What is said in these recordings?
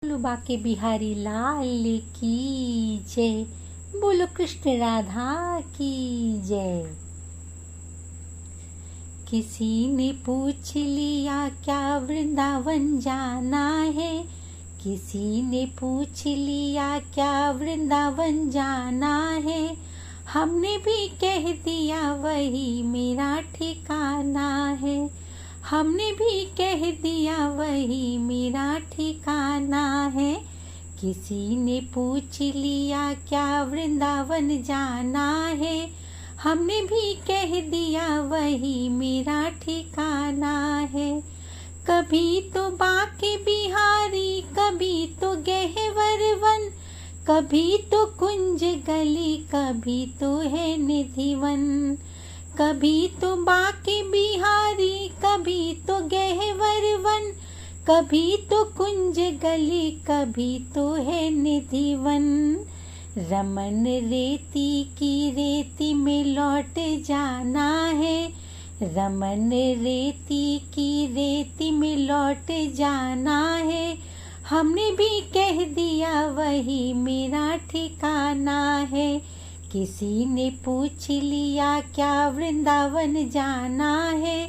बोलो बाके बिहारी लाल की जय। बोलो कृष्ण राधा की जय। किसी ने पूछ लिया क्या वृंदावन जाना है, किसी ने पूछ लिया क्या वृंदावन जाना है। हमने भी कह दिया वही मेरा ठिकाना है, हमने भी कह दिया वही मेरा ठिकाना है। किसी ने पूछ लिया क्या वृंदावन जाना है, हमने भी कह दिया वही मेरा ठिकाना है। कभी तो बाके बिहारी, कभी तो गहवर वन, कभी तो कुंज गली, कभी तो है निधिवन। कभी तो बाके बिहारी, कभी तो गहवर वन, कभी तो कुंज गली, कभी तो है निधिवन। रमन रेती की रेती में लौट जाना है, रमन रेती की रेती में लौट जाना है। हमने भी कह दिया वही मेरा ठिकाना है। किसी ने पूछ लिया क्या वृंदावन जाना है,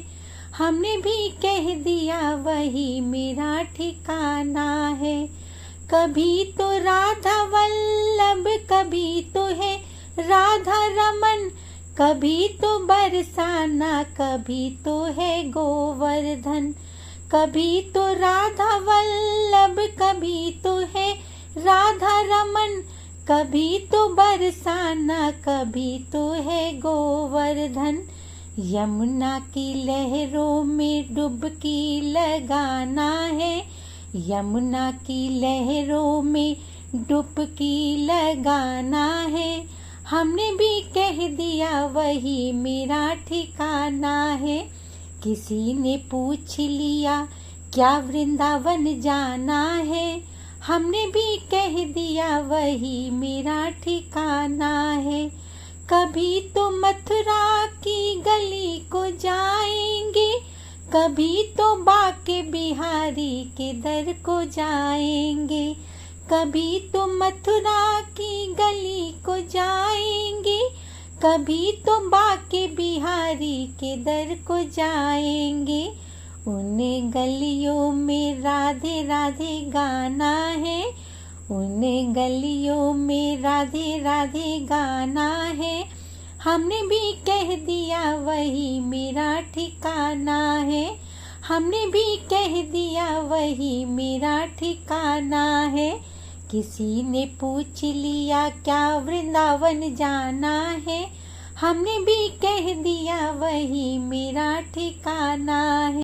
हमने भी कह दिया वही मेरा ठिकाना है। कभी तो राधा वल्लभ, कभी तो है राधा रमन, कभी तो बरसाना, कभी तो है गोवर्धन। कभी तो राधा वल्लभ, कभी तो है राधा रमन, कभी तो बरसाना, कभी तो है गोवर्धन। यमुना की लहरों में डुबकी लगाना है, यमुना की लहरों में डुबकी लगाना है। हमने भी कह दिया वही मेरा ठिकाना है। किसी ने पूछ लिया क्या वृंदावन जाना है, हमने भी कह दिया वही मेरा ठिकाना है। कभी तो मथुरा की गली को जाएंगे, कभी तो बाके बिहारी के दर को जाएंगे। कभी तो मथुरा की गली को जाएंगे, कभी तो बाके बिहारी के दर को जाएंगे। उन गलियों में राधे राधे गाना है, उन गलियों में राधे राधे गाना है। हमने भी कह दिया वही मेरा ठिकाना है, हमने भी कह दिया वही मेरा ठिकाना है। किसी ने पूछ लिया क्या वृंदावन जाना है, हमने भी कह दिया वही मेरा ठिकाना है।